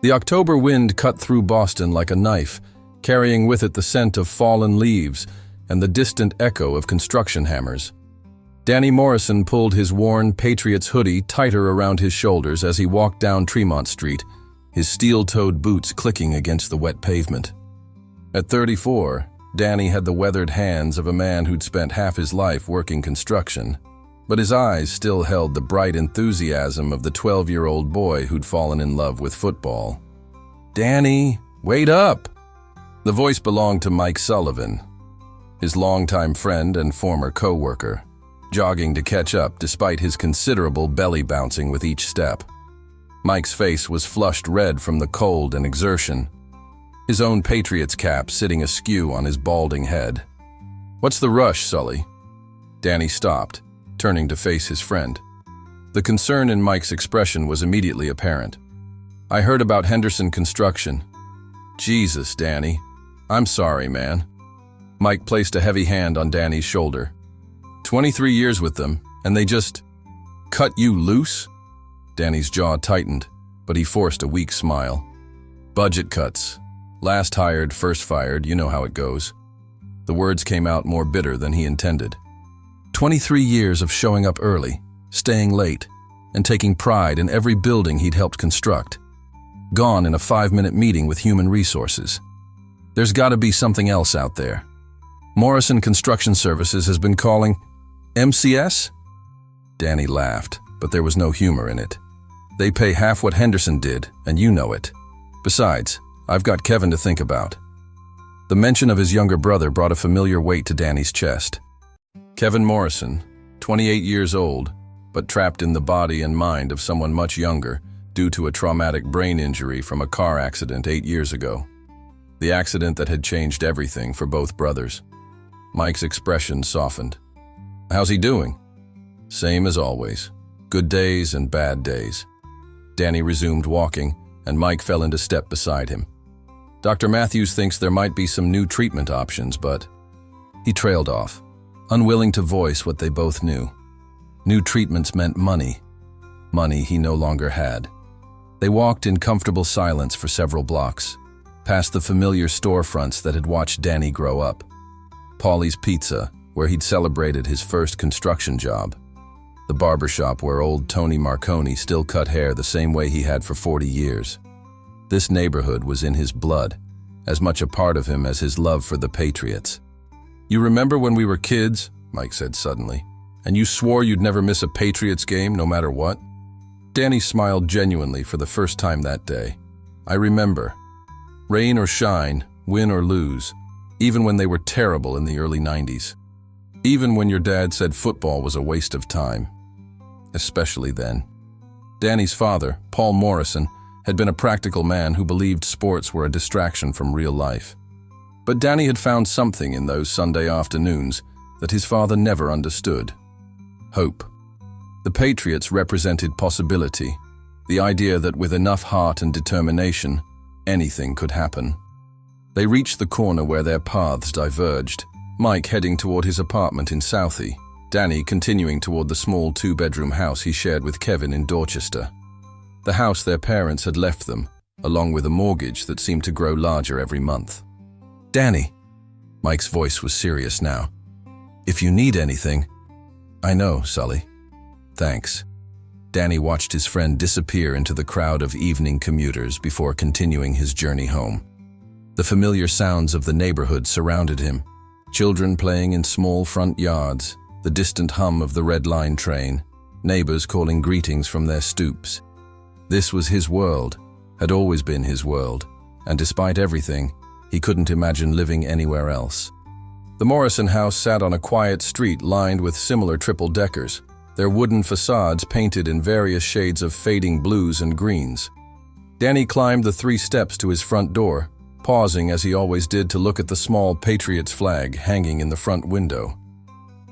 The October wind cut through Boston like a knife, carrying with it the scent of fallen leaves and the distant echo of construction hammers. Danny Morrison pulled his worn Patriots hoodie tighter around his shoulders as he walked down Tremont Street, his steel-toed boots clicking against the wet pavement. At 34, Danny had the weathered hands of a man who'd spent half his life working construction, but his eyes still held the bright enthusiasm of the 12-year-old boy who'd fallen in love with football. "Danny, wait up!" The voice belonged to Mike Sullivan, his longtime friend and former co-worker, jogging to catch up despite his considerable belly bouncing with each step. Mike's face was flushed red from the cold and exertion, his own Patriots cap sitting askew on his balding head. "What's the rush, Sully?" Danny stopped, turning to face his friend. The concern in Mike's expression was immediately apparent. "I heard about Henderson Construction." "Jesus, Danny. I'm sorry, man." Mike placed a heavy hand on Danny's shoulder. 23 years with them, and they just cut you loose?" Danny's jaw tightened, but he forced a weak smile. "Budget cuts. Last hired, first fired, you know how it goes." The words came out more bitter than he intended. 23 years of showing up early, staying late, and taking pride in every building he'd helped construct. Gone in a 5-minute meeting with human resources. There's got to be something else out there. Morrison Construction Services has been calling. MCS? Danny laughed, but there was no humor in it. They pay half what Henderson did, and you know it. Besides, I've got Kevin to think about. The mention of his younger brother brought a familiar weight to Danny's chest. Kevin Morrison, 28 years old, but trapped in the body and mind of someone much younger due to a traumatic brain injury from a car accident 8 years ago. The accident that had changed everything for both brothers. Mike's expression softened. "How's he doing?" "Same as always. Good days and bad days." Danny resumed walking, and Mike fell into step beside him. "Dr. Matthews thinks there might be some new treatment options, but..." He trailed off, unwilling to voice what they both knew. New treatments meant money. Money he no longer had. They walked in comfortable silence for several blocks, past the familiar storefronts that had watched Danny grow up. Paulie's Pizza, where he'd celebrated his first construction job. The barbershop where old Tony Marconi still cut hair the same way he had for 40 years. This neighborhood was in his blood, as much a part of him as his love for the Patriots. "You remember when we were kids," Mike said suddenly, "and you swore you'd never miss a Patriots game no matter what?" Danny smiled genuinely for the first time that day. "I remember. Rain or shine, win or lose, even when they were terrible in the early 90s. Even when your dad said football was a waste of time. Especially then." Danny's father, Paul Morrison, had been a practical man who believed sports were a distraction from real life. But Danny had found something in those Sunday afternoons that his father never understood. Hope. The Patriots represented possibility, the idea that with enough heart and determination, anything could happen. They reached the corner where their paths diverged, Mike heading toward his apartment in Southie, Danny continuing toward the small 2-bedroom house he shared with Kevin in Dorchester. The house their parents had left them, along with a mortgage that seemed to grow larger every month. "Danny," Mike's voice was serious now, "if you need anything..." "I know, Sully. Thanks." Danny watched his friend disappear into the crowd of evening commuters before continuing his journey home. The familiar sounds of the neighborhood surrounded him. Children playing in small front yards, the distant hum of the Red Line train, neighbors calling greetings from their stoops. This was his world, had always been his world, and despite everything, he couldn't imagine living anywhere else. The Morrison house sat on a quiet street lined with similar triple-deckers, their wooden facades painted in various shades of fading blues and greens. Danny climbed the 3 steps to his front door, pausing as he always did to look at the small Patriots flag hanging in the front window.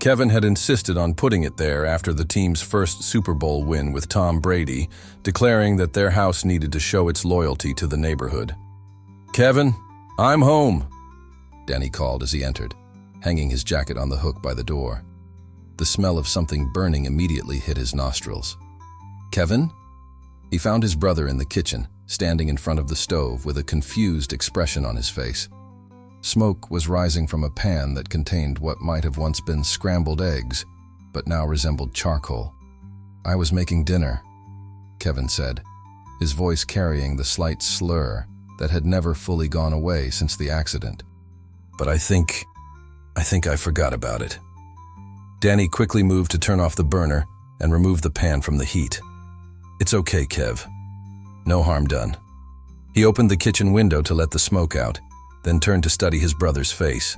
Kevin had insisted on putting it there after the team's first Super Bowl win with Tom Brady, declaring that their house needed to show its loyalty to the neighborhood. "Kevin, I'm home," Danny called as he entered, hanging his jacket on the hook by the door. The smell of something burning immediately hit his nostrils. "Kevin?" He found his brother in the kitchen, standing in front of the stove with a confused expression on his face. Smoke was rising from a pan that contained what might have once been scrambled eggs, but now resembled charcoal. "I was making dinner," Kevin said, his voice carrying the slight slur that had never fully gone away since the accident. "But I think I forgot about it." Danny quickly moved to turn off the burner and remove the pan from the heat. "It's okay, Kev. No harm done." He opened the kitchen window to let the smoke out, then turned to study his brother's face.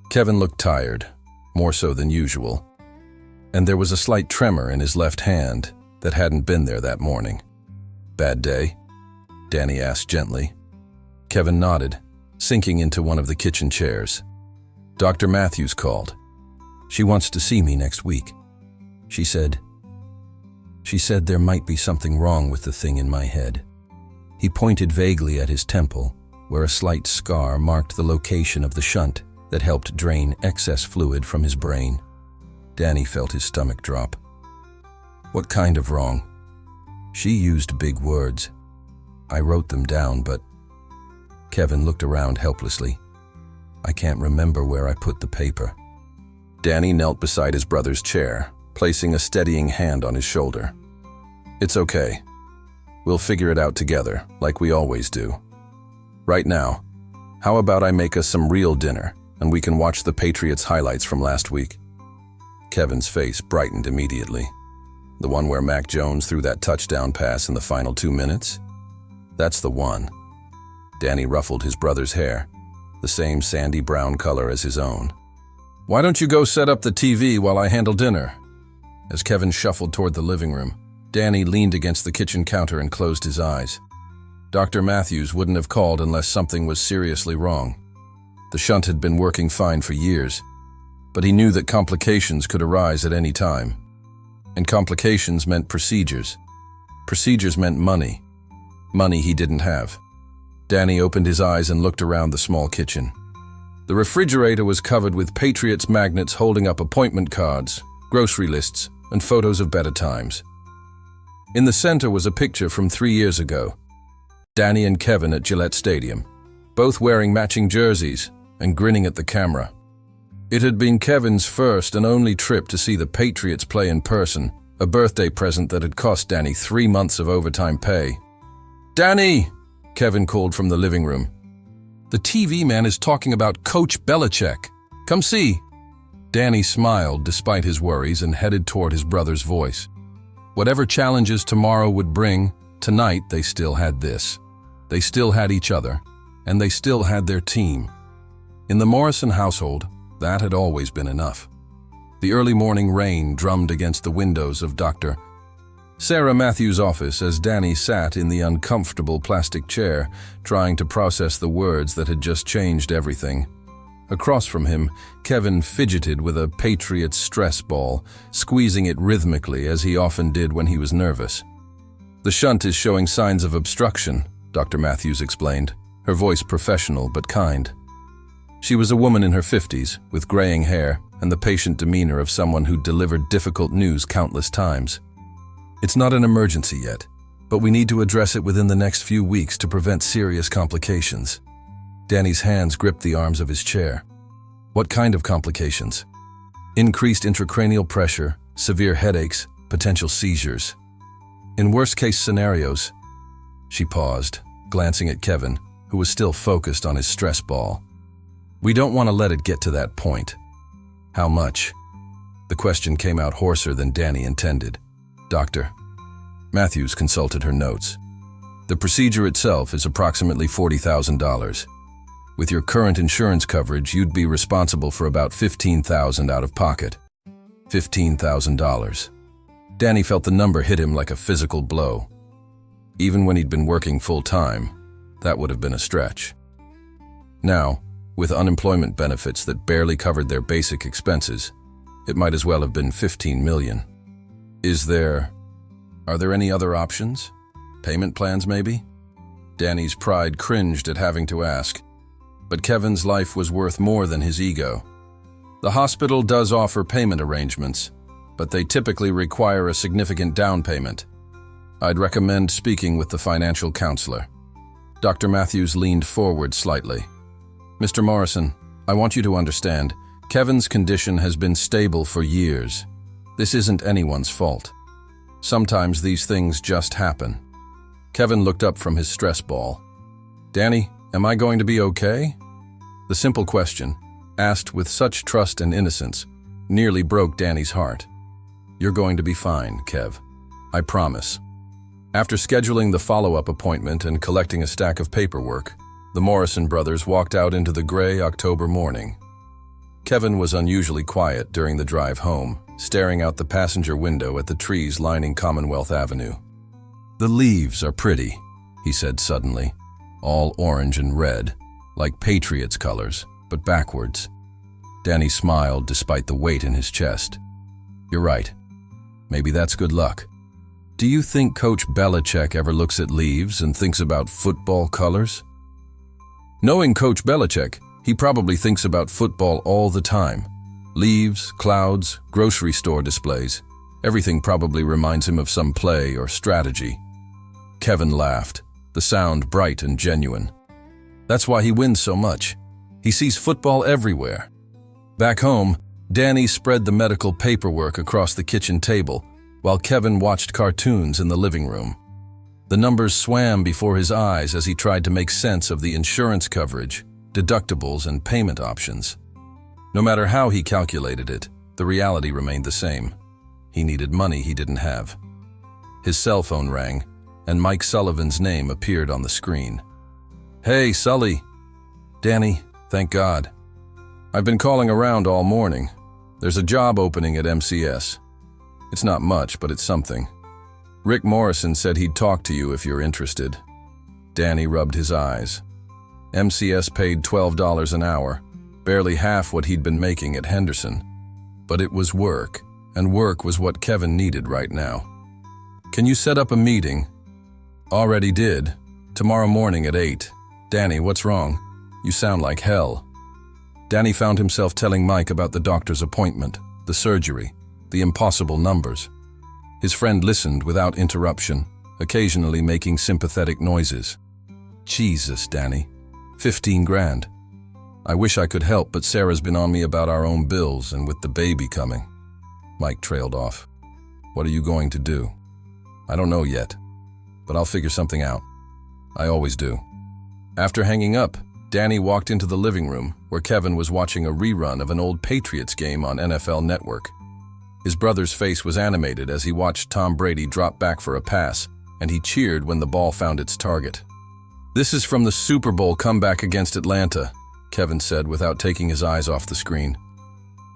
Kevin looked tired, more so than usual, and there was a slight tremor in his left hand that hadn't been there that morning. "Bad day?" Danny asked gently. Kevin nodded, sinking into one of the kitchen chairs. "Dr. Matthews called. She wants to see me next week. She said there might be something wrong with the thing in my head." He pointed vaguely at his temple, where a slight scar marked the location of the shunt that helped drain excess fluid from his brain. Danny felt his stomach drop. "What kind of wrong?" "She used big words. I wrote them down, but..." Kevin looked around helplessly. "I can't remember where I put the paper." Danny knelt beside his brother's chair, placing a steadying hand on his shoulder. "It's okay. We'll figure it out together, like we always do. Right now, how about I make us some real dinner, and we can watch the Patriots highlights from last week?" Kevin's face brightened immediately. "The one where Mac Jones threw that touchdown pass in the final 2 minutes? That's the one." Danny ruffled his brother's hair, the same sandy brown color as his own. "Why don't you go set up the TV while I handle dinner?" As Kevin shuffled toward the living room, Danny leaned against the kitchen counter and closed his eyes. Dr. Matthews wouldn't have called unless something was seriously wrong. The shunt had been working fine for years, but he knew that complications could arise at any time. And complications meant procedures. Procedures meant money. Money he didn't have. Danny opened his eyes and looked around the small kitchen. The refrigerator was covered with Patriots magnets holding up appointment cards, grocery lists, and photos of better times. In the center was a picture from 3 years ago. Danny and Kevin at Gillette Stadium, both wearing matching jerseys and grinning at the camera. It had been Kevin's first and only trip to see the Patriots play in person, a birthday present that had cost Danny 3 months of overtime pay. "Danny!" Kevin called from the living room. "The TV man is talking about Coach Belichick. Come see." Danny smiled despite his worries and headed toward his brother's voice. Whatever challenges tomorrow would bring, tonight they still had this. They still had each other, and they still had their team. In the Morrison household, that had always been enough. The early morning rain drummed against the windows of Dr. Sarah Matthews' office as Danny sat in the uncomfortable plastic chair, trying to process the words that had just changed everything. Across from him, Kevin fidgeted with a Patriots stress ball, squeezing it rhythmically as he often did when he was nervous. "The shunt is showing signs of obstruction," Dr. Matthews explained, her voice professional but kind. She was a woman in her 50s, with graying hair and the patient demeanor of someone who'd delivered difficult news countless times. "It's not an emergency yet, but we need to address it within the next few weeks to prevent serious complications." Danny's hands gripped the arms of his chair. "What kind of complications?" "Increased intracranial pressure, severe headaches, potential seizures. In worst-case scenarios..." She paused, glancing at Kevin, who was still focused on his stress ball. "We don't want to let it get to that point." "How much?" The question came out hoarser than Danny intended. "Doctor." Matthews consulted her notes. "The procedure itself is approximately $40,000. With your current insurance coverage, you'd be responsible for about $15,000 out of pocket." $15,000. Danny felt the number hit him like a physical blow. Even when he'd been working full-time, that would have been a stretch. Now, with unemployment benefits that barely covered their basic expenses, it might as well have been $15 million. Are there any other options? Payment plans, maybe? Danny's pride cringed at having to ask. But Kevin's life was worth more than his ego. The hospital does offer payment arrangements, but they typically require a significant down payment. I'd recommend speaking with the financial counselor. Dr. Matthews leaned forward slightly. Mr. Morrison, I want you to understand, Kevin's condition has been stable for years. This isn't anyone's fault. Sometimes these things just happen. Kevin looked up from his stress ball. Danny, am I going to be okay? The simple question, asked with such trust and innocence, nearly broke Danny's heart. You're going to be fine, Kev. I promise. After scheduling the follow-up appointment and collecting a stack of paperwork, the Morrison brothers walked out into the gray October morning. Kevin was unusually quiet during the drive home, staring out the passenger window at the trees lining Commonwealth Avenue. The leaves are pretty, he said suddenly, all orange and red, like Patriots colors, but backwards. Danny smiled despite the weight in his chest. You're right. Maybe that's good luck. Do you think Coach Belichick ever looks at leaves and thinks about football colors? Knowing Coach Belichick, he probably thinks about football all the time. Leaves, clouds, grocery store displays. Everything probably reminds him of some play or strategy. Kevin laughed, the sound bright and genuine. That's why he wins so much. He sees football everywhere. Back home, Danny spread the medical paperwork across the kitchen table, while Kevin watched cartoons in the living room. The numbers swam before his eyes as he tried to make sense of the insurance coverage, deductibles, and payment options. No matter how he calculated it, the reality remained the same. He needed money he didn't have. His cell phone rang, and Mike Sullivan's name appeared on the screen. Hey, Sully. Danny, thank God. I've been calling around all morning. There's a job opening at MCS. It's not much, but it's something. Rick Morrison said he'd talk to you if you're interested. Danny rubbed his eyes. MCS paid $12 an hour, barely half what he'd been making at Henderson. But it was work, and work was what Kevin needed right now. Can you set up a meeting? Already did. Tomorrow morning at 8. Danny, what's wrong? You sound like hell. Danny found himself telling Mike about the doctor's appointment, the surgery, the impossible numbers. His friend listened without interruption, occasionally making sympathetic noises. Jesus, Danny. 15 grand. I wish I could help, but Sarah's been on me about our own bills and with the baby coming. Mike trailed off. What are you going to do? I don't know yet, but I'll figure something out. I always do. After hanging up, Danny walked into the living room where Kevin was watching a rerun of an old Patriots game on NFL Network. His brother's face was animated as he watched Tom Brady drop back for a pass, and he cheered when the ball found its target. This is from the Super Bowl comeback against Atlanta, Kevin said without taking his eyes off the screen.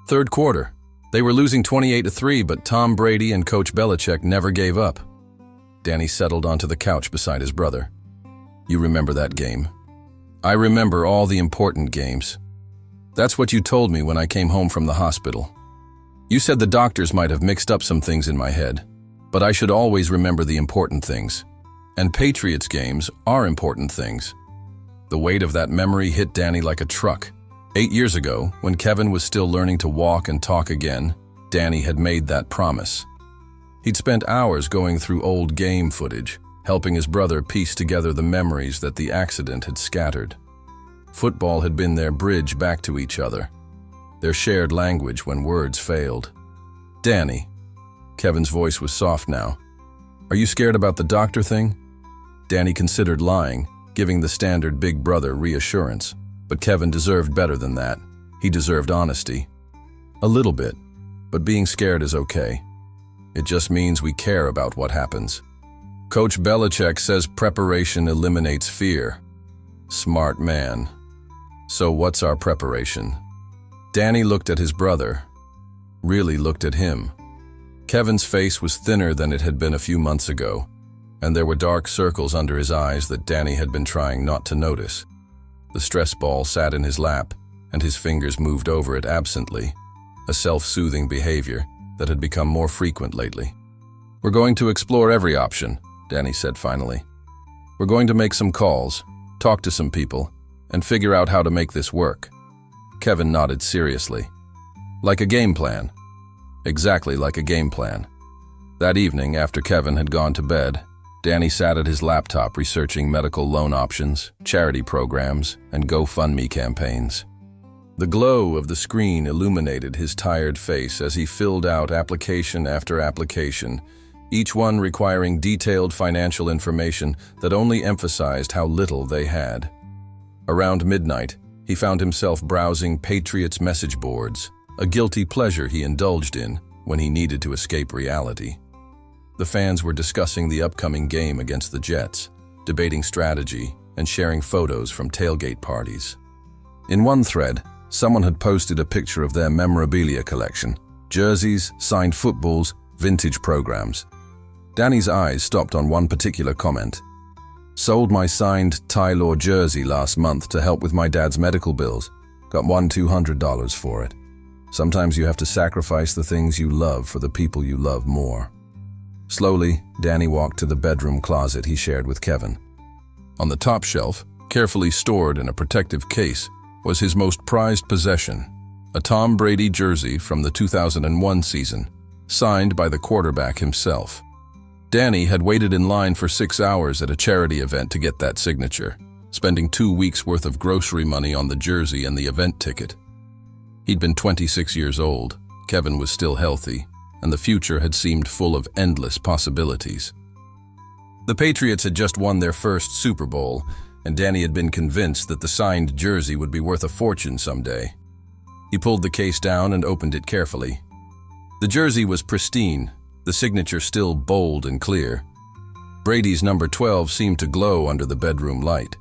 Third quarter. They were losing 28-3, but Tom Brady and Coach Belichick never gave up. Danny settled onto the couch beside his brother. You remember that game? I remember all the important games. That's what you told me when I came home from the hospital. You said the doctors might have mixed up some things in my head, but I should always remember the important things. And Patriots games are important things. The weight of that memory hit Danny like a truck. 8 years ago, when Kevin was still learning to walk and talk again, Danny had made that promise. He'd spent hours going through old game footage, helping his brother piece together the memories that the accident had scattered. Football had been their bridge back to each other, their shared language when words failed. Danny. Kevin's voice was soft now. Are you scared about the doctor thing? Danny considered lying, giving the standard big brother reassurance. But Kevin deserved better than that. He deserved honesty. A little bit, but being scared is okay. It just means we care about what happens. Coach Belichick says preparation eliminates fear. Smart man. So what's our preparation? Danny looked at his brother, really looked at him. Kevin's face was thinner than it had been a few months ago, and there were dark circles under his eyes that Danny had been trying not to notice. The stress ball sat in his lap, and his fingers moved over it absently, a self-soothing behavior that had become more frequent lately. We're going to explore every option, Danny said finally. We're going to make some calls, talk to some people, and figure out how to make this work. Kevin nodded seriously. Like a game plan. Exactly like a game plan. That evening, after Kevin had gone to bed, Danny sat at his laptop researching medical loan options, charity programs, and GoFundMe campaigns. The glow of the screen illuminated his tired face as he filled out application after application, each one requiring detailed financial information that only emphasized how little they had. Around midnight, he found himself browsing Patriots message boards, a guilty pleasure he indulged in when he needed to escape reality. The fans were discussing the upcoming game against the Jets, debating strategy, and sharing photos from tailgate parties. In one thread, someone had posted a picture of their memorabilia collection: jerseys, signed footballs, vintage programs. Danny's eyes stopped on one particular comment. "Sold my signed Ty-Law jersey last month to help with my dad's medical bills. Got $200 for it. Sometimes you have to sacrifice the things you love for the people you love more." Slowly, Danny walked to the bedroom closet he shared with Kevin. On the top shelf, carefully stored in a protective case, was his most prized possession, a Tom Brady jersey from the 2001 season, signed by the quarterback himself. Danny had waited in line for 6 hours at a charity event to get that signature, spending 2 weeks' worth of grocery money on the jersey and the event ticket. He'd been 26 years old, Kevin was still healthy, and the future had seemed full of endless possibilities. The Patriots had just won their first Super Bowl, and Danny had been convinced that the signed jersey would be worth a fortune someday. He pulled the case down and opened it carefully. The jersey was pristine, the signature still bold and clear. Brady's number 12 seemed to glow under the bedroom light.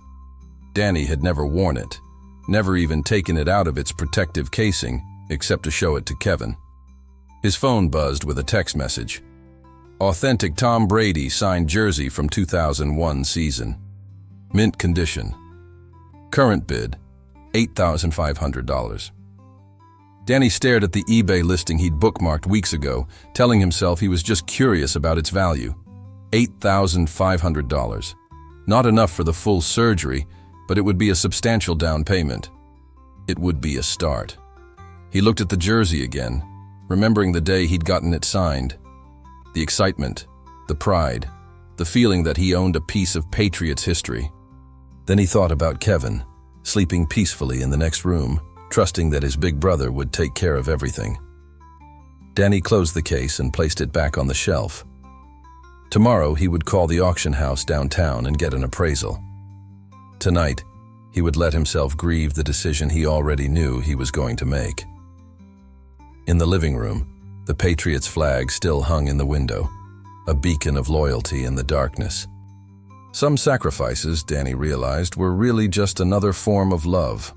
Danny had never worn it, never even taken it out of its protective casing, except to show it to Kevin. His phone buzzed with a text message. "Authentic Tom Brady signed jersey from 2001 season. Mint condition. Current bid, $8,500. Danny stared at the eBay listing he'd bookmarked weeks ago, telling himself he was just curious about its value. $8,500. Not enough for the full surgery, but it would be a substantial down payment. It would be a start. He looked at the jersey again, remembering the day he'd gotten it signed. The excitement, the pride, the feeling that he owned a piece of Patriots history. Then he thought about Kevin, sleeping peacefully in the next room, trusting that his big brother would take care of everything. Danny closed the case and placed it back on the shelf. Tomorrow he would call the auction house downtown and get an appraisal. Tonight, he would let himself grieve the decision he already knew he was going to make. In the living room, the Patriots flag still hung in the window, a beacon of loyalty in the darkness. Some sacrifices, Danny realized, were really just another form of love.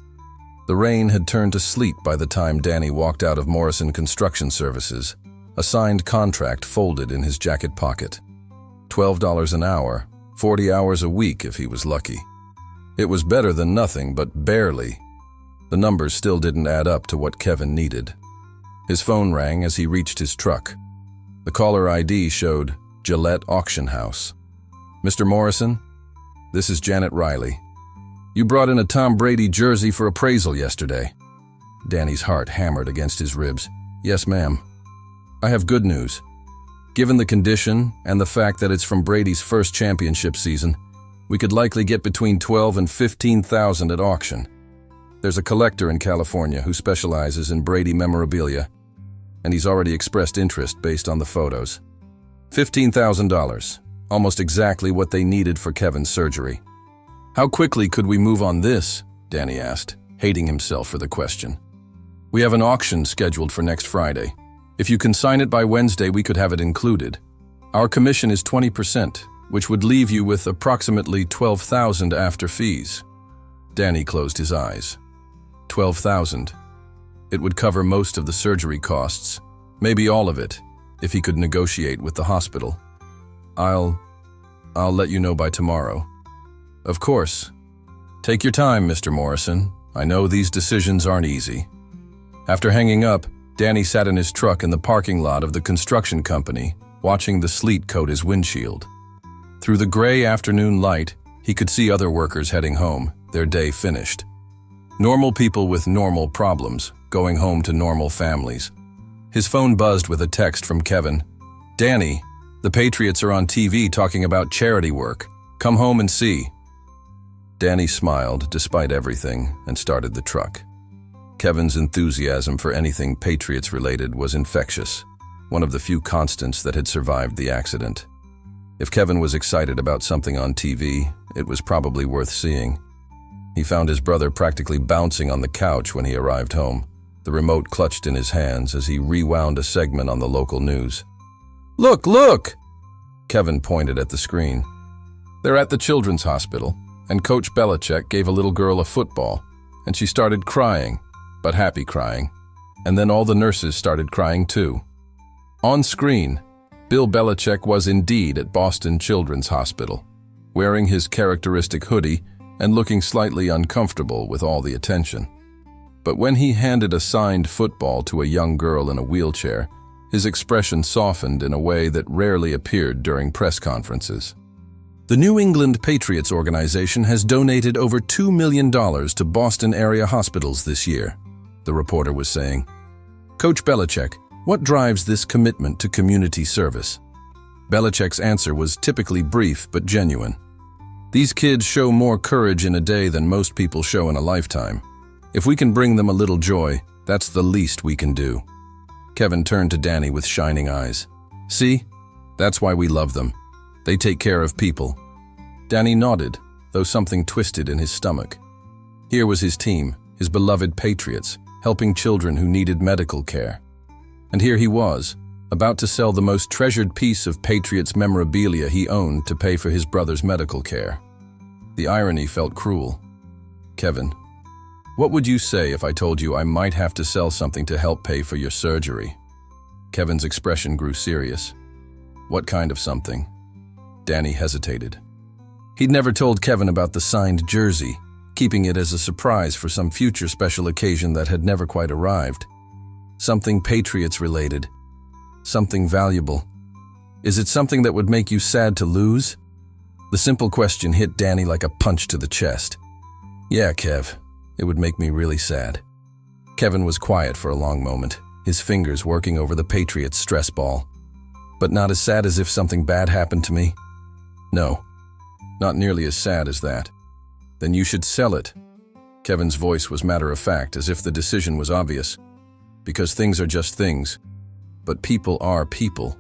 The rain had turned to sleet by the time Danny walked out of Morrison Construction Services, a signed contract folded in his jacket pocket. $12 an hour, 40 hours a week if he was lucky. It was better than nothing, but barely. The numbers still didn't add up to what Kevin needed. His phone rang as he reached his truck. The caller ID showed Gillette Auction House. "Mr. Morrison, this is Janet Riley. You brought in a Tom Brady jersey for appraisal yesterday." Danny's heart hammered against his ribs. "Yes, ma'am. I have good news. Given the condition and the fact that it's from Brady's first championship season, we could likely get between $12,000 and $15,000 at auction. There's a collector in California who specializes in Brady memorabilia, and he's already expressed interest based on the photos. $15,000, almost exactly what they needed for Kevin's surgery." "How quickly could we move on this?" Danny asked, hating himself for the question. "We have an auction scheduled for next Friday. If you can sign it by Wednesday, we could have it included. Our commission is 20%, which would leave you with approximately $12,000 after fees." Danny closed his eyes. $12,000. It would cover most of the surgery costs, maybe all of it, if he could negotiate with the hospital. I'll let you know by tomorrow." "Of course. Take your time, Mr. Morrison. I know these decisions aren't easy." After hanging up, Danny sat in his truck in the parking lot of the construction company, watching the sleet coat his windshield. Through the gray afternoon light, he could see other workers heading home, their day finished. Normal people with normal problems, going home to normal families. His phone buzzed with a text from Kevin. "Danny, The Patriots are on TV talking about charity work. Come home and see." Danny smiled despite everything and started the truck. Kevin's enthusiasm for anything Patriots-related was infectious, one of the few constants that had survived the accident. If Kevin was excited about something on TV, it was probably worth seeing. He found his brother practically bouncing on the couch when he arrived home, the remote clutched in his hands as he rewound a segment on the local news. "Look, look!" Kevin pointed at the screen. "They're at the children's hospital, and Coach Belichick gave a little girl a football, and she started crying, but happy crying, and then all the nurses started crying too." On screen, Bill Belichick was indeed at Boston Children's Hospital, wearing his characteristic hoodie and looking slightly uncomfortable with all the attention. But when he handed a signed football to a young girl in a wheelchair, his expression softened in a way that rarely appeared during press conferences. The New England Patriots organization has donated over $2 million to Boston area hospitals this year, the reporter was saying. "Coach Belichick, what drives this commitment to community service?" Belichick's answer was typically brief but genuine. "These kids show more courage in a day than most people show in a lifetime. If we can bring them a little joy, that's the least we can do." Kevin turned to Danny with shining eyes. "See? That's why we love them. They take care of people." Danny nodded, though something twisted in his stomach. Here was his team, his beloved Patriots, helping children who needed medical care. And here he was, about to sell the most treasured piece of Patriots memorabilia he owned to pay for his brother's medical care. The irony felt cruel. "Kevin, what would you say if I told you I might have to sell something to help pay for your surgery?" Kevin's expression grew serious. "What kind of something?" Danny hesitated. He'd never told Kevin about the signed jersey, keeping it as a surprise for some future special occasion that had never quite arrived. Something Patriots-related. Something valuable. "Is it something that would make you sad to lose?" The simple question hit Danny like a punch to the chest. "Yeah, Kev, it would make me really sad." Kevin was quiet for a long moment, his fingers working over the Patriots' stress ball. "But not as sad as if something bad happened to me?" "No, not nearly as sad as that." "Then you should sell it." Kevin's voice was matter-of-fact, as if the decision was obvious. "Because things are just things, but people are people,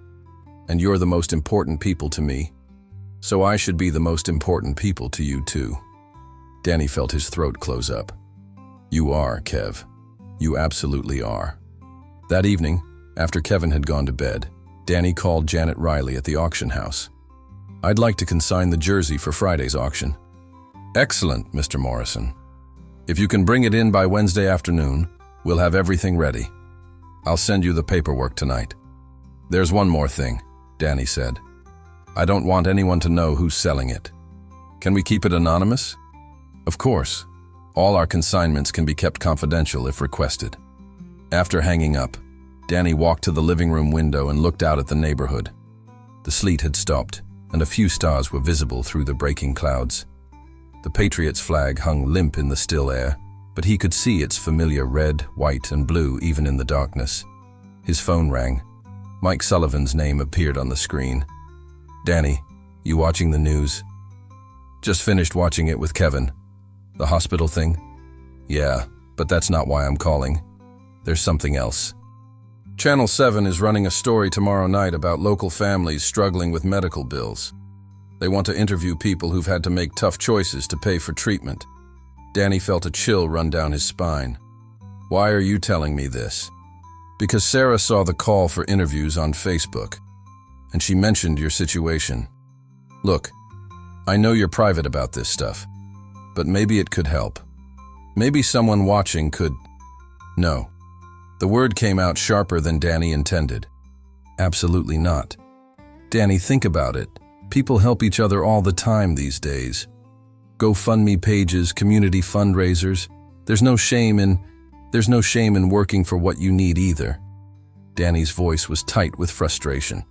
and you're the most important people to me, so I should be the most important people to you too." Danny felt his throat close up. "You are, Kev. You absolutely are." That evening, after Kevin had gone to bed, Danny called Janet Riley at the auction house. "I'd like to consign the jersey for Friday's auction." "Excellent, Mr. Morrison. If you can bring it in by Wednesday afternoon, we'll have everything ready. I'll send you the paperwork tonight." "There's one more thing," Danny said. "I don't want anyone to know who's selling it. Can we keep it anonymous?" "Of course. All our consignments can be kept confidential if requested." After hanging up, Danny walked to the living room window and looked out at the neighborhood. The sleet had stopped, and a few stars were visible through the breaking clouds. The Patriots' flag hung limp in the still air, but he could see its familiar red, white, and blue even in the darkness. His phone rang. Mike Sullivan's name appeared on the screen. "Danny, you watching the news?" "Just finished watching it with Kevin." "The hospital thing?" "Yeah, but that's not why I'm calling. There's something else. Channel 7 is running a story tomorrow night about local families struggling with medical bills. They want to interview people who've had to make tough choices to pay for treatment." Danny felt a chill run down his spine. "Why are you telling me this?" "Because Sarah saw the call for interviews on Facebook, and she mentioned your situation. Look, I know you're private about this stuff, but maybe it could help. Maybe someone watching could—" "No." The word came out sharper than Danny intended. "Absolutely not. Danny, think about it. People help each other all the time these days. GoFundMe pages, community fundraisers. There's no shame in working for what you need either." Danny's voice was tight with frustration.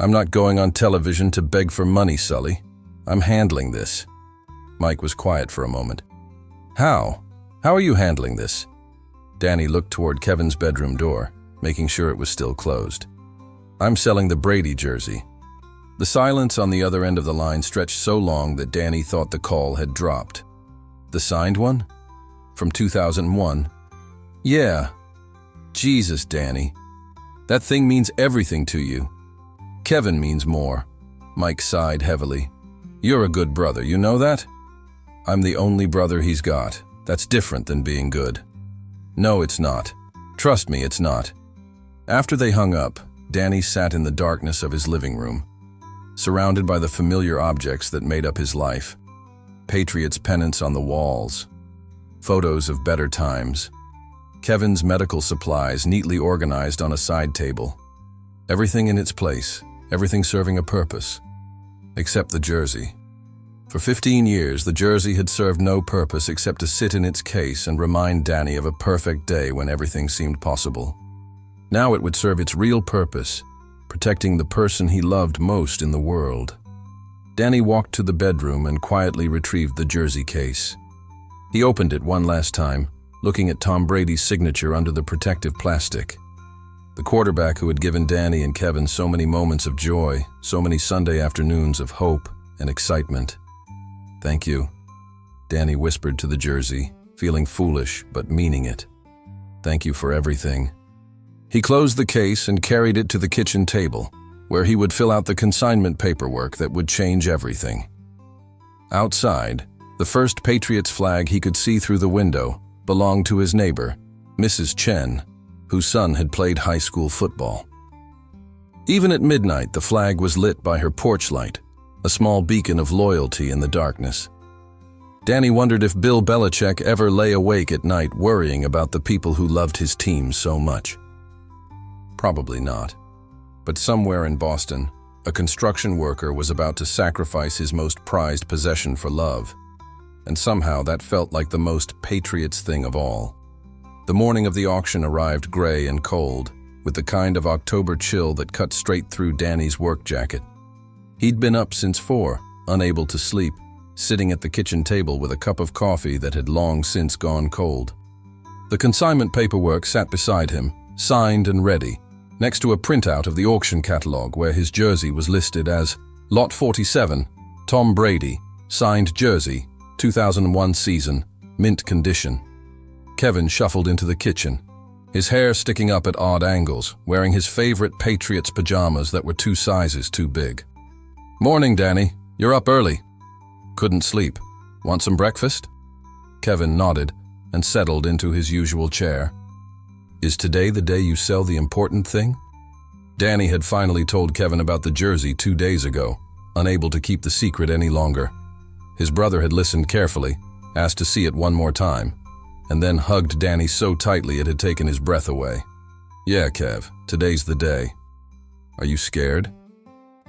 "I'm not going on television to beg for money, Sully. I'm handling this." Mike was quiet for a moment. "How? How are you handling this?" Danny looked toward Kevin's bedroom door, making sure it was still closed. "I'm selling the Brady jersey. The silence on the other end of the line stretched so long that Danny thought the call had dropped. The signed one? From 2001? Yeah. Jesus, Danny. That thing means everything to you. Kevin means more. Mike sighed heavily. You're a good brother, you know that? I'm the only brother he's got. That's different than being good. No, it's not. Trust me, it's not. After they hung up, Danny sat in the darkness of his living room, surrounded by the familiar objects that made up his life. Patriots' pennants on the walls, photos of better times, Kevin's medical supplies neatly organized on a side table. Everything in its place, everything serving a purpose, except the jersey. For 15 years, the jersey had served no purpose except to sit in its case and remind Danny of a perfect day when everything seemed possible. Now it would serve its real purpose, protecting the person he loved most in the world. Danny walked to the bedroom and quietly retrieved the jersey case. He opened it one last time, looking at Tom Brady's signature under the protective plastic. The quarterback who had given Danny and Kevin so many moments of joy, so many Sunday afternoons of hope and excitement. Thank you, Danny whispered to the jersey, feeling foolish but meaning it. Thank you for everything. He closed the case and carried it to the kitchen table, where he would fill out the consignment paperwork that would change everything. Outside, the first Patriots flag he could see through the window belonged to his neighbor, Mrs. Chen, whose son had played high school football. Even at midnight, the flag was lit by her porch light, a small beacon of loyalty in the darkness. Danny wondered if Bill Belichick ever lay awake at night worrying about the people who loved his team so much. Probably not. But somewhere in Boston, a construction worker was about to sacrifice his most prized possession for love. And somehow that felt like the most Patriots thing of all. The morning of the auction arrived gray and cold, with the kind of October chill that cut straight through Danny's work jacket. He'd been up since 4, unable to sleep, sitting at the kitchen table with a cup of coffee that had long since gone cold. The consignment paperwork sat beside him, signed and ready, next to a printout of the auction catalog where his jersey was listed as Lot 47, Tom Brady, signed jersey, 2001 season, mint condition. Kevin shuffled into the kitchen, his hair sticking up at odd angles, wearing his favorite Patriots pajamas that were 2 sizes too big. Morning, Danny. You're up early. Couldn't sleep. Want some breakfast? Kevin nodded and settled into his usual chair. Is today the day you sell the important thing? Danny had finally told Kevin about the jersey 2 days ago, unable to keep the secret any longer. His brother had listened carefully, asked to see it one more time, and then hugged Danny so tightly it had taken his breath away. Yeah, Kev, today's the day. Are you scared?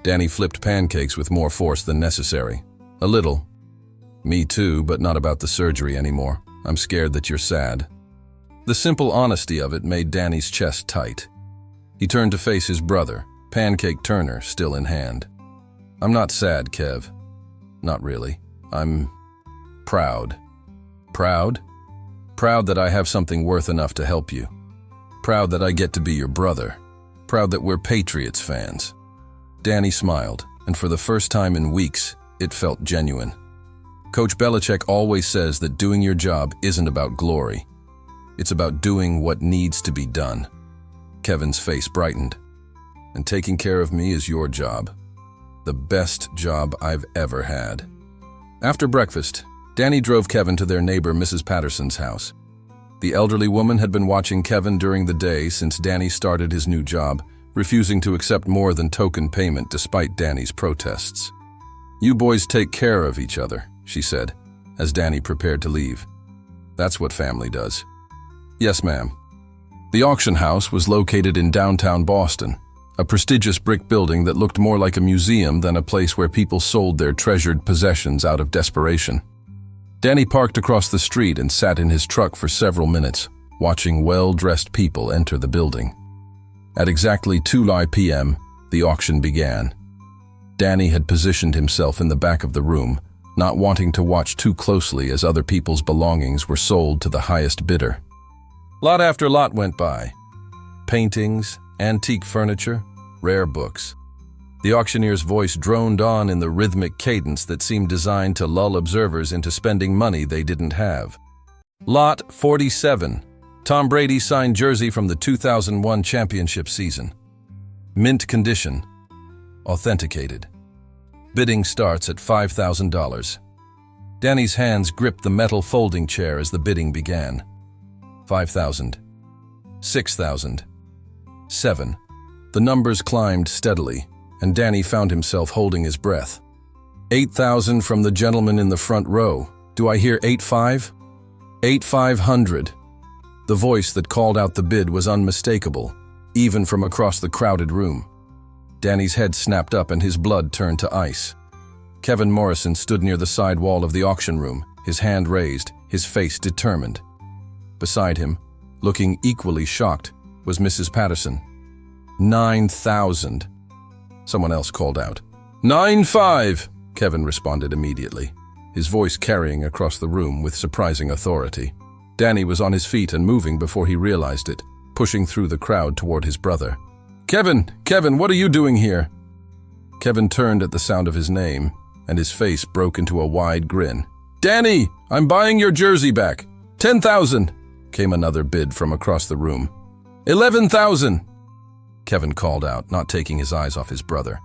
Danny flipped pancakes with more force than necessary. A little. Me too, but not about the surgery anymore. I'm scared that you're sad. The simple honesty of it made Danny's chest tight. He turned to face his brother, pancake turner still in hand. I'm not sad, Kev. Not really. I'm proud. Proud? Proud that I have something worth enough to help you. Proud that I get to be your brother. Proud that we're Patriots fans. Danny smiled, and for the first time in weeks, it felt genuine. Coach Belichick always says that doing your job isn't about glory. It's about doing what needs to be done. Kevin's face brightened. And taking care of me is your job. The best job I've ever had. After breakfast, Danny drove Kevin to their neighbor Mrs. Patterson's house. The elderly woman had been watching Kevin during the day since Danny started his new job, refusing to accept more than token payment despite Danny's protests. You boys take care of each other, she said, as Danny prepared to leave. That's what family does. Yes, ma'am. The auction house was located in downtown Boston, a prestigious brick building that looked more like a museum than a place where people sold their treasured possessions out of desperation. Danny parked across the street and sat in his truck for several minutes, watching well-dressed people enter the building. At exactly 2 p.m., the auction began. Danny had positioned himself in the back of the room, not wanting to watch too closely as other people's belongings were sold to the highest bidder. Lot after lot went by. Paintings, antique furniture, rare books. The auctioneer's voice droned on in the rhythmic cadence that seemed designed to lull observers into spending money they didn't have. Lot 47. Tom Brady signed jersey from the 2001 championship season. Mint condition. Authenticated. Bidding starts at $5,000. Danny's hands gripped the metal folding chair as the bidding began. 5,000. 6,000. 7. The numbers climbed steadily, and Danny found himself holding his breath. 8,000 from the gentleman in the front row. Do I hear 8,500? 8,500. The voice that called out the bid was unmistakable, even from across the crowded room. Danny's head snapped up and his blood turned to ice. Kevin Morrison stood near the side wall of the auction room, his hand raised, his face determined. Beside him, looking equally shocked, was Mrs. Patterson. 9,000. Someone else called out. 9,500. Kevin responded immediately, his voice carrying across the room with surprising authority. Danny was on his feet and moving before he realized it, pushing through the crowd toward his brother. Kevin, what are you doing here?" Kevin turned at the sound of his name, and his face broke into a wide grin. "Danny, I'm buying your jersey back. 10,000. Came another bid from across the room. 11,000. Kevin called out, not taking his eyes off his brother.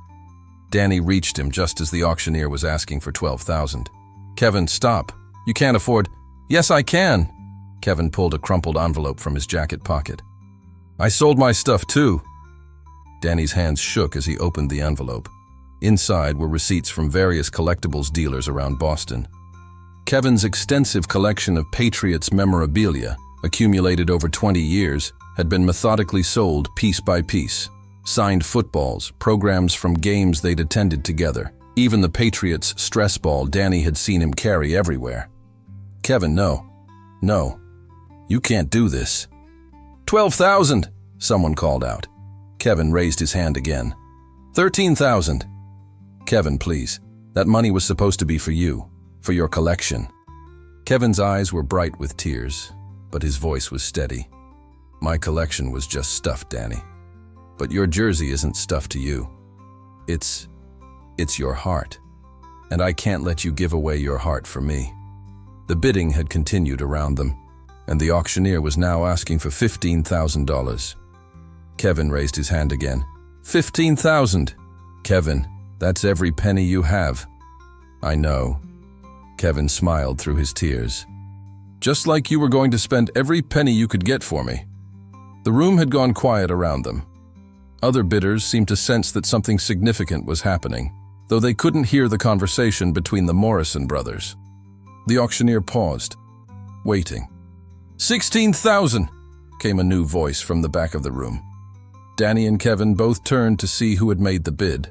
Danny reached him just as the auctioneer was asking for 12,000. "Kevin, stop. You can't afford—" "Yes, I can." Kevin pulled a crumpled envelope from his jacket pocket. "I sold my stuff too." Danny's hands shook as he opened the envelope. Inside were receipts from various collectibles dealers around Boston. Kevin's extensive collection of Patriots memorabilia, accumulated over 20 years, had been methodically sold piece by piece. Signed footballs, programs from games they'd attended together, even the Patriots stress ball Danny had seen him carry everywhere. "Kevin, no. You can't do this." 12,000, someone called out. Kevin raised his hand again. 13,000. "Kevin, please. That money was supposed to be for you, for your collection." Kevin's eyes were bright with tears, but his voice was steady. "My collection was just stuff, Danny. But your jersey isn't stuff to you. It's your heart. And I can't let you give away your heart for me." The bidding had continued around them, and the auctioneer was now asking for $15,000. Kevin raised his hand again. 15,000. "Kevin, that's every penny you have." "I know." Kevin smiled through his tears. "Just like you were going to spend every penny you could get for me." The room had gone quiet around them. Other bidders seemed to sense that something significant was happening, though they couldn't hear the conversation between the Morrison brothers. The auctioneer paused, waiting. 16,000, came a new voice from the back of the room. Danny and Kevin both turned to see who had made the bid.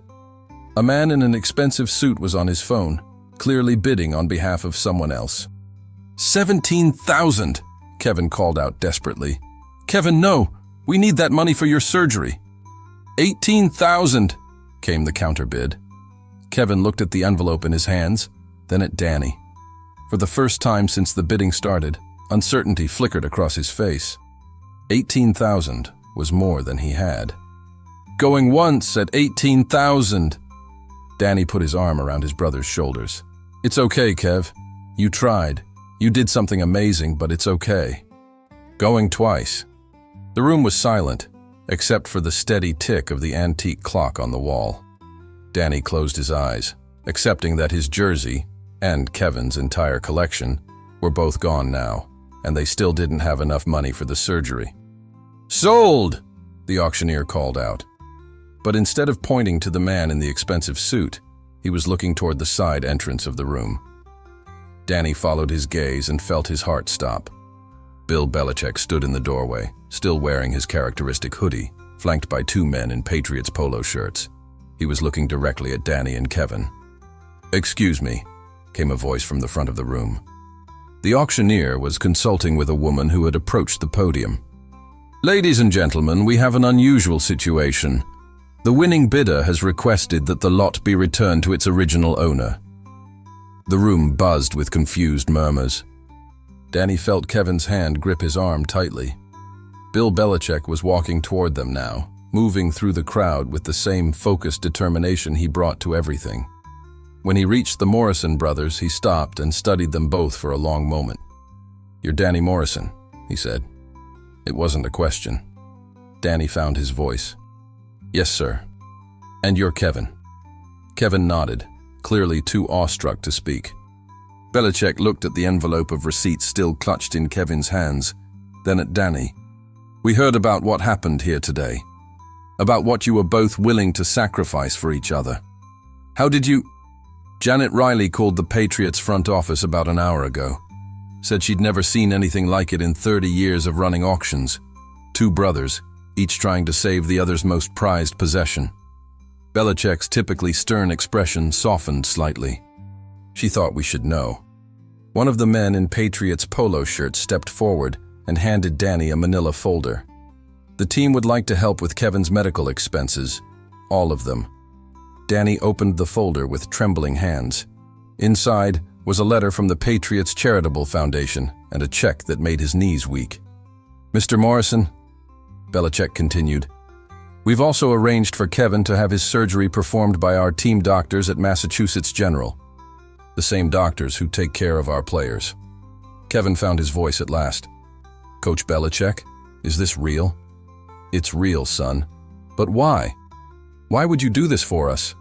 A man in an expensive suit was on his phone, clearly bidding on behalf of someone else. 17,000, Kevin called out desperately. "Kevin, no, we need that money for your surgery." 18,000, came the counter bid. Kevin looked at the envelope in his hands, then at Danny. For the first time since the bidding started, uncertainty flickered across his face. 18,000 was more than he had. "Going once at 18,000. Danny put his arm around his brother's shoulders. "It's okay, Kev. You tried. You did something amazing, but it's okay." "Going twice." The room was silent, except for the steady tick of the antique clock on the wall. Danny closed his eyes, accepting that his jersey, and Kevin's entire collection, were both gone now, and they still didn't have enough money for the surgery. "Sold!" the auctioneer called out. But instead of pointing to the man in the expensive suit, he was looking toward the side entrance of the room. Danny followed his gaze and felt his heart stop. Bill Belichick stood in the doorway, still wearing his characteristic hoodie, flanked by two men in Patriots polo shirts. He was looking directly at Danny and Kevin. "Excuse me," came a voice from the front of the room. The auctioneer was consulting with a woman who had approached the podium. "Ladies and gentlemen, we have an unusual situation. The winning bidder has requested that the lot be returned to its original owner." The room buzzed with confused murmurs. Danny felt Kevin's hand grip his arm tightly. Bill Belichick was walking toward them now, moving through the crowd with the same focused determination he brought to everything. When he reached the Morrison brothers, he stopped and studied them both for a long moment. "You're Danny Morrison," he said. It wasn't a question. Danny found his voice. "Yes, sir." "And you're Kevin." Kevin nodded, clearly too awestruck to speak. Belichick looked at the envelope of receipts still clutched in Kevin's hands, then at Danny. "We heard about what happened here today. About what you were both willing to sacrifice for each other. How did you—" Janet Riley called the Patriots front office about an hour ago. Said she'd never seen anything like it in 30 years of running auctions. Two brothers, each trying to save the other's most prized possession. Belichick's typically stern expression softened slightly. "She thought we should know." One of the men in Patriots' polo shirt stepped forward and handed Danny a manila folder. The team would like to help with Kevin's medical expenses, all of them. Danny opened the folder with trembling hands. Inside was a letter from the Patriots Charitable Foundation and a check that made his knees weak. "Mr. Morrison," Belichick continued, "we've also arranged for Kevin to have his surgery performed by our team doctors at Massachusetts General, the same doctors who take care of our players." Kevin found his voice at last. "Coach Belichick, is this real?" "It's real, son. But why? Why would you do this for us?"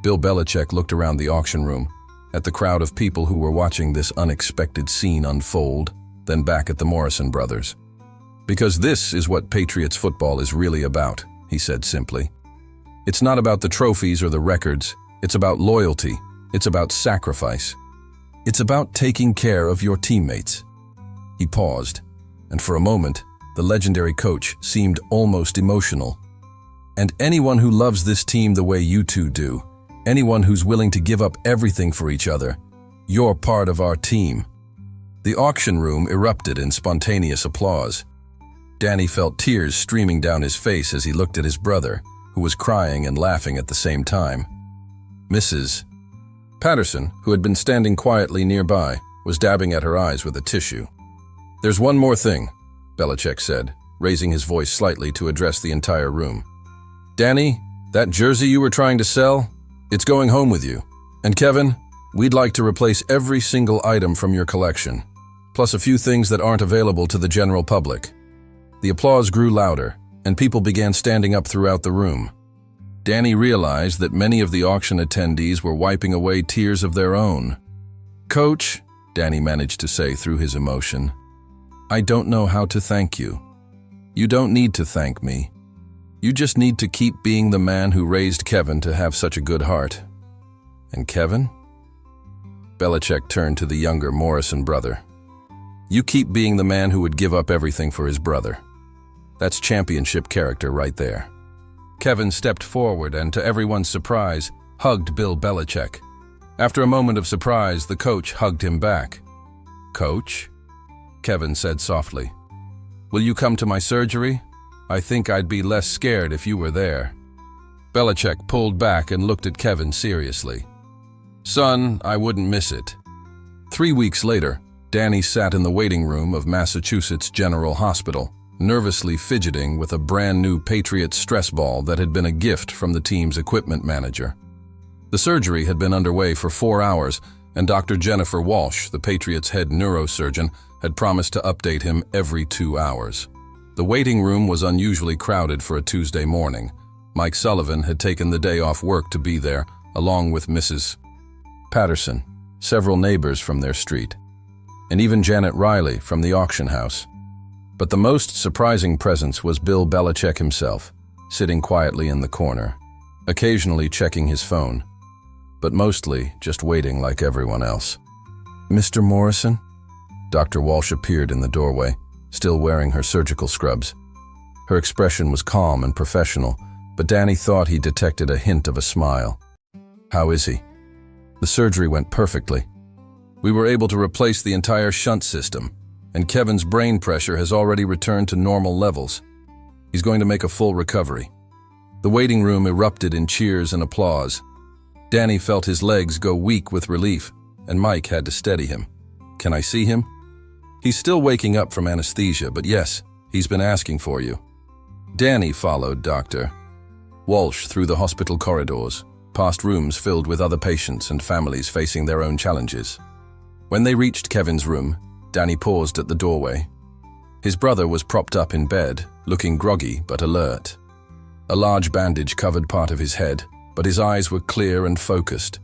Bill Belichick looked around the auction room, at the crowd of people who were watching this unexpected scene unfold, then back at the Morrison brothers. "Because this is what Patriots football is really about," he said simply. "It's not about the trophies or the records. It's about loyalty. It's about sacrifice. It's about taking care of your teammates." He paused, and for a moment, the legendary coach seemed almost emotional. "And anyone who loves this team the way you two do, anyone who's willing to give up everything for each other, you're part of our team." The auction room erupted in spontaneous applause. Danny felt tears streaming down his face as he looked at his brother, who was crying and laughing at the same time. Mrs. Patterson, who had been standing quietly nearby, was dabbing at her eyes with a tissue. "There's one more thing," Belichick said, raising his voice slightly to address the entire room. "Danny, that jersey you were trying to sell, it's going home with you. And Kevin, we'd like to replace every single item from your collection, plus a few things that aren't available to the general public." The applause grew louder, and people began standing up throughout the room. Danny realized that many of the auction attendees were wiping away tears of their own. "Coach," Danny managed to say through his emotion, "I don't know how to thank you. You don't need to thank me. You just need to keep being the man who raised Kevin to have such a good heart." "And Kevin?" Belichick turned to the younger Morrison brother. "You keep being the man who would give up everything for his brother. That's championship character right there." Kevin stepped forward and, to everyone's surprise, hugged Bill Belichick. After a moment of surprise, the coach hugged him back. "Coach?" Kevin said softly. "Will you come to my surgery? I think I'd be less scared if you were there." Belichick pulled back and looked at Kevin seriously. "Son, I wouldn't miss it." 3 weeks later, Danny sat in the waiting room of Massachusetts General Hospital, nervously fidgeting with a brand new Patriots stress ball that had been a gift from the team's equipment manager. The surgery had been underway for 4 hours, and Dr. Jennifer Walsh, the Patriots' head neurosurgeon, had promised to update him every 2 hours. The waiting room was unusually crowded for a Tuesday morning. Mike Sullivan had taken the day off work to be there, along with Mrs. Patterson, several neighbors from their street, and even Janet Riley from the auction house. But the most surprising presence was Bill Belichick himself, sitting quietly in the corner, occasionally checking his phone, but mostly just waiting like everyone else. "Mr. Morrison?" Dr. Walsh appeared in the doorway, still wearing her surgical scrubs. Her expression was calm and professional, but Danny thought he detected a hint of a smile. "How is he?" "The surgery went perfectly. We were able to replace the entire shunt system, and Kevin's brain pressure has already returned to normal levels. He's going to make a full recovery." The waiting room erupted in cheers and applause. Danny felt his legs go weak with relief, and Mike had to steady him. "Can I see him?" "He's still waking up from anesthesia, but yes, he's been asking for you." Danny followed Dr. Walsh through the hospital corridors, past rooms filled with other patients and families facing their own challenges. When they reached Kevin's room, Danny paused at the doorway. His brother was propped up in bed, looking groggy but alert. A large bandage covered part of his head, but his eyes were clear and focused.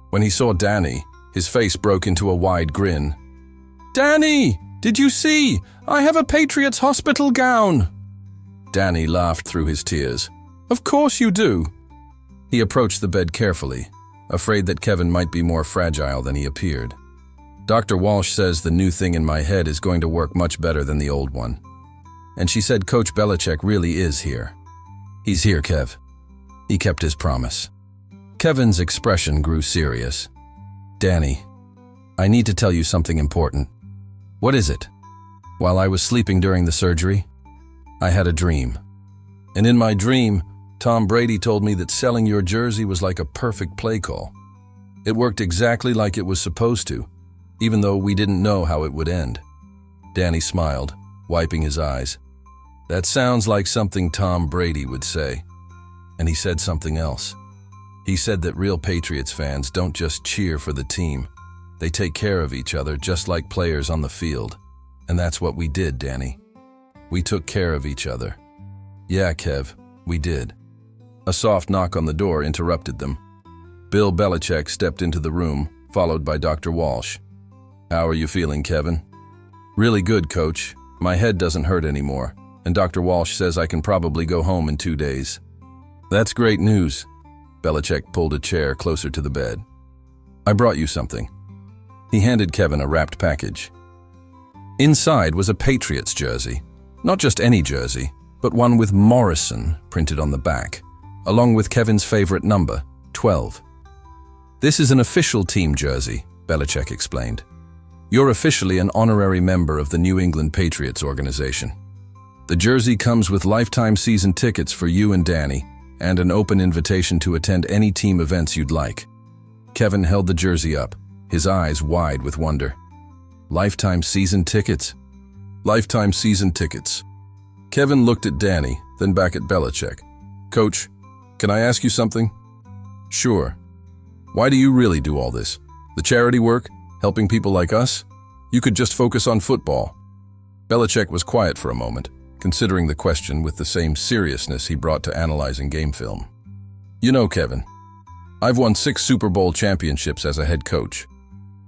When he saw Danny, his face broke into a wide grin. "Danny, did you see? I have a Patriots hospital gown!" Danny laughed through his tears. "Of course you do." He approached the bed carefully, afraid that Kevin might be more fragile than he appeared. "Dr. Walsh says the new thing in my head is going to work much better than the old one. And she said Coach Belichick really is here." "He's here, Kev." He kept his promise. Kevin's expression grew serious. "Danny, I need to tell you something important." "What is it?" "While I was sleeping during the surgery, I had a dream. And in my dream, Tom Brady told me that selling your jersey was like a perfect play call. It worked exactly like it was supposed to, even though we didn't know how it would end." Danny smiled, wiping his eyes. "That sounds like something Tom Brady would say." And he said something else. He said that real Patriots fans don't just cheer for the team. They take care of each other just like players on the field. And that's what we did, Danny. We took care of each other. "Yeah, Kev, we did." A soft knock on the door interrupted them. Bill Belichick stepped into the room, followed by Dr. Walsh. "How are you feeling, Kevin?" "Really good, Coach. My head doesn't hurt anymore, and Dr. Walsh says I can probably go home in 2 days." "That's great news." Belichick pulled a chair closer to the bed. "I brought you something." He handed Kevin a wrapped package. Inside was a Patriots jersey. Not just any jersey, but one with Morrison printed on the back, along with Kevin's favorite number, 12. "This is an official team jersey," Belichick explained. "You're officially an honorary member of the New England Patriots organization. The jersey comes with lifetime season tickets for you and Danny, and an open invitation to attend any team events you'd like." Kevin held the jersey up, his eyes wide with wonder. "Lifetime season tickets?" "Lifetime season tickets." Kevin looked at Danny, then back at Belichick. "Coach, can I ask you something?" "Sure. Why do you really do all this? The charity work? Helping people like us? You could just focus on football." Belichick was quiet for a moment, considering the question with the same seriousness he brought to analyzing game film. "You know, Kevin, I've won 6 Super Bowl championships as a head coach.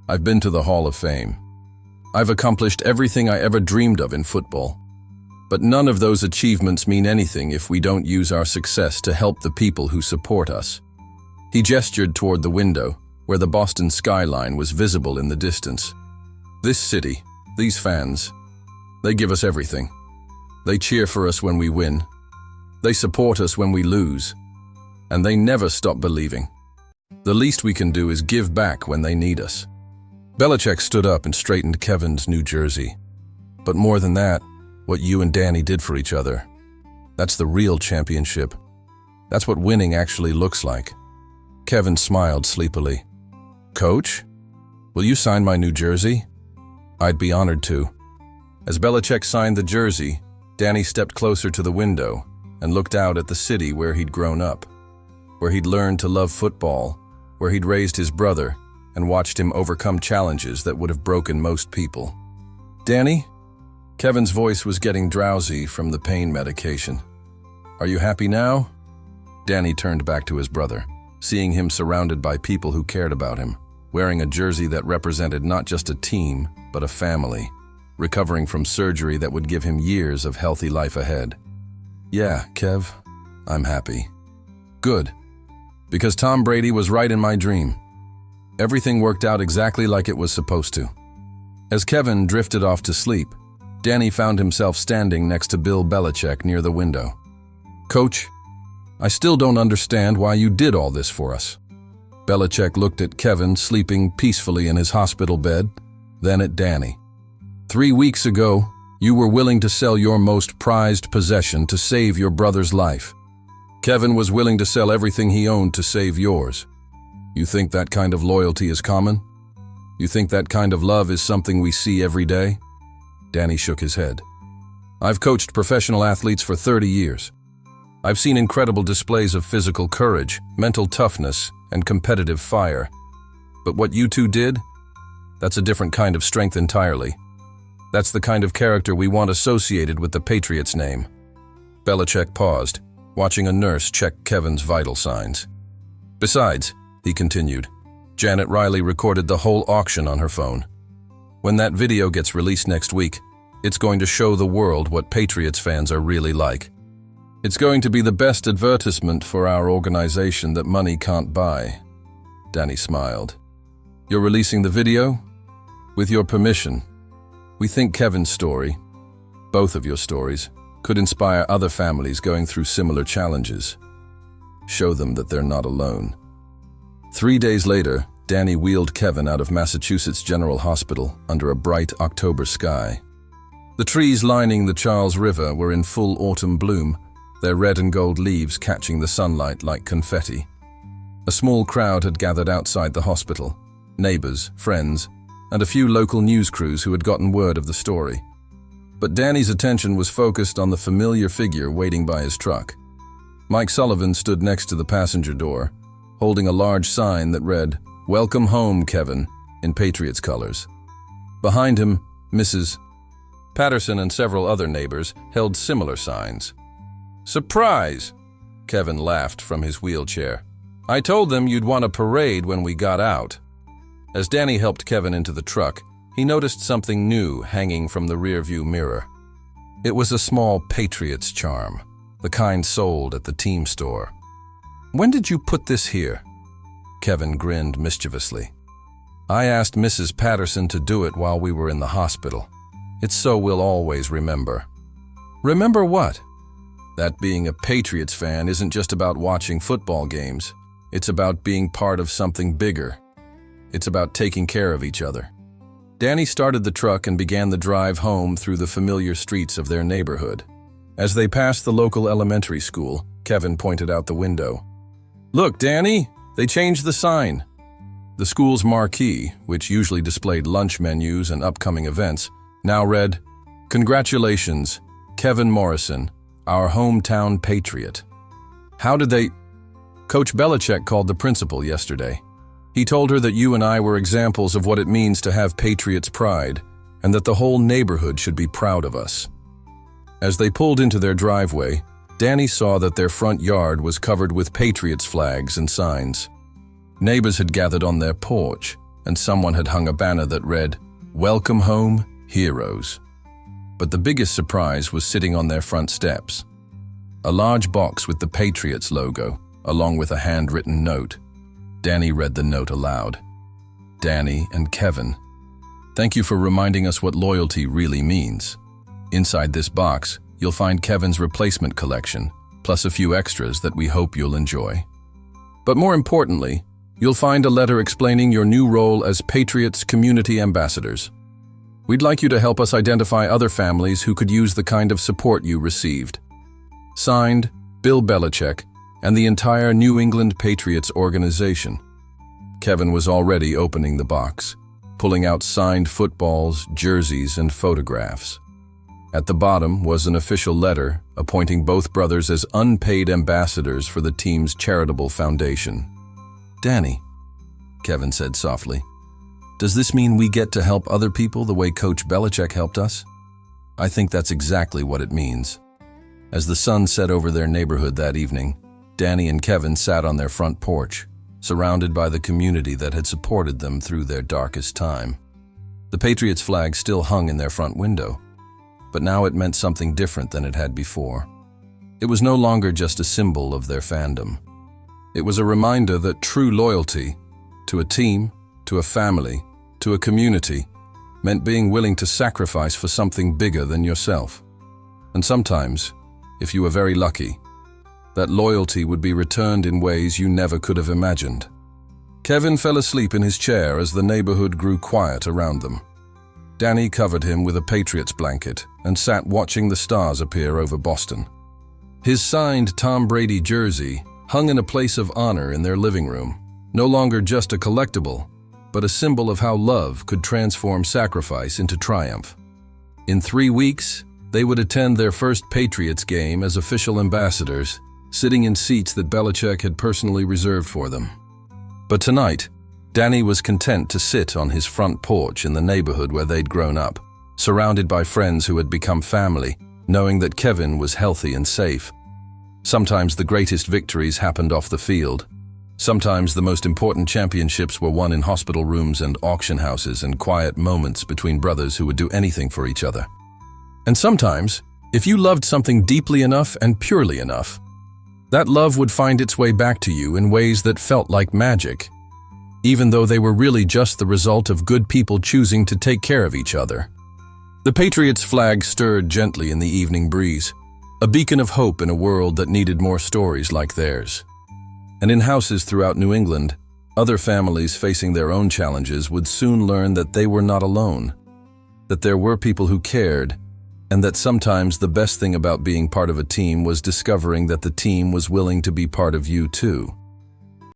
I've been to the Hall of Fame. I've accomplished everything I ever dreamed of in football. But none of those achievements mean anything if we don't use our success to help the people who support us." He gestured toward the window, where the Boston skyline was visible in the distance. "This city, these fans, they give us everything. They cheer for us when we win. They support us when we lose. And they never stop believing. The least we can do is give back when they need us." Belichick stood up and straightened Kevin's new jersey. "But more than that, what you and Danny did for each other. That's the real championship. That's what winning actually looks like." Kevin smiled sleepily. "Coach, will you sign my new jersey?" "I'd be honored to." As Belichick signed the jersey, Danny stepped closer to the window and looked out at the city where he'd grown up, where he'd learned to love football, where he'd raised his brother and watched him overcome challenges that would have broken most people. "Danny?" Kevin's voice was getting drowsy from the pain medication. "Are you happy now?" Danny turned back to his brother, seeing him surrounded by people who cared about him, wearing a jersey that represented not just a team, but a family, recovering from surgery that would give him years of healthy life ahead. "Yeah, Kev, I'm happy." "Good. Because Tom Brady was right in my dream. Everything worked out exactly like it was supposed to." As Kevin drifted off to sleep, Danny found himself standing next to Bill Belichick near the window. "Coach, I still don't understand why you did all this for us." Belichick looked at Kevin sleeping peacefully in his hospital bed, then at Danny. 3 weeks ago, you were willing to sell your most prized possession to save your brother's life. Kevin was willing to sell everything he owned to save yours. You think that kind of loyalty is common? You think that kind of love is something we see every day?" Danny shook his head. I've coached professional athletes for 30 years. I've seen incredible displays of physical courage, mental toughness, and competitive fire. But what you two did? That's a different kind of strength entirely. That's the kind of character we want associated with the Patriots name. Belichick paused, watching a nurse check Kevin's vital signs. Besides, he continued, Janet Riley recorded the whole auction on her phone. When that video gets released next week, it's going to show the world what Patriots fans are really like. It's going to be the best advertisement for our organization that money can't buy. Danny smiled. You're releasing the video? With your permission. We think Kevin's story, both of your stories, could inspire other families going through similar challenges. Show them that they're not alone. 3 days later, Danny wheeled Kevin out of Massachusetts General Hospital under a bright October sky. The trees lining the Charles River were in full autumn bloom, their red and gold leaves catching the sunlight like confetti. A small crowd had gathered outside the hospital, neighbors, friends, and a few local news crews who had gotten word of the story. But Danny's attention was focused on the familiar figure waiting by his truck. Mike Sullivan stood next to the passenger door, holding a large sign that read, "Welcome home, Kevin," in Patriots colors. Behind him, Mrs. Patterson and several other neighbors held similar signs. "Surprise!" Kevin laughed from his wheelchair. "I told them you'd want a parade when we got out." As Danny helped Kevin into the truck, he noticed something new hanging from the rearview mirror. It was a small Patriots charm, the kind sold at the team store. "When did you put this here?" Kevin grinned mischievously. "I asked Mrs. Patterson to do it while we were in the hospital. It's so we'll always remember." "Remember what?" "That being a Patriots fan isn't just about watching football games. It's about being part of something bigger. It's about taking care of each other." Danny started the truck and began the drive home through the familiar streets of their neighborhood. As they passed the local elementary school, Kevin pointed out the window. "Look, Danny, they changed the sign." The school's marquee, which usually displayed lunch menus and upcoming events, now read, "Congratulations, Kevin Morrison, our hometown Patriot." "How did they—" "Coach Belichick called the principal yesterday. He told her that you and I were examples of what it means to have Patriots pride, and that the whole neighborhood should be proud of us." As they pulled into their driveway, Danny saw that their front yard was covered with Patriots flags and signs. Neighbors had gathered on their porch, and someone had hung a banner that read, "Welcome home, heroes." But the biggest surprise was sitting on their front steps. A large box with the Patriots logo, along with a handwritten note. Danny read the note aloud. "Danny and Kevin, thank you for reminding us what loyalty really means. Inside this box, you'll find Kevin's replacement collection, plus a few extras that we hope you'll enjoy. But more importantly, you'll find a letter explaining your new role as Patriots Community Ambassadors. We'd like you to help us identify other families who could use the kind of support you received. Signed, Bill Belichick, and the entire New England Patriots organization." Kevin was already opening the box, pulling out signed footballs, jerseys, and photographs. At the bottom was an official letter appointing both brothers as unpaid ambassadors for the team's charitable foundation. "Danny," Kevin said softly, "does this mean we get to help other people the way Coach Belichick helped us?" "I think that's exactly what it means." As the sun set over their neighborhood that evening, Danny and Kevin sat on their front porch, surrounded by the community that had supported them through their darkest time. The Patriots flag still hung in their front window, but now it meant something different than it had before. It was no longer just a symbol of their fandom. It was a reminder that true loyalty, to a team, to a family, to a community, meant being willing to sacrifice for something bigger than yourself. And sometimes, if you were very lucky, that loyalty would be returned in ways you never could have imagined. Kevin fell asleep in his chair as the neighborhood grew quiet around them. Danny covered him with a Patriots blanket and sat watching the stars appear over Boston. His signed Tom Brady jersey hung in a place of honor in their living room, no longer just a collectible, but a symbol of how love could transform sacrifice into triumph. In 3 weeks, They would attend their first Patriots game as official ambassadors, sitting in seats that Belichick had personally reserved for them. But tonight, Danny was content to sit on his front porch in the neighborhood where they'd grown up, surrounded by friends who had become family, knowing that Kevin was healthy and safe. Sometimes the greatest victories happened off the field. Sometimes the most important championships were won in hospital rooms and auction houses and quiet moments between brothers who would do anything for each other. And sometimes, if you loved something deeply enough and purely enough, that love would find its way back to you in ways that felt like magic, even though they were really just the result of good people choosing to take care of each other. The Patriots' flag stirred gently in the evening breeze, a beacon of hope in a world that needed more stories like theirs. And in houses throughout New England, other families facing their own challenges would soon learn that they were not alone, that there were people who cared, and that sometimes the best thing about being part of a team was discovering that the team was willing to be part of you too.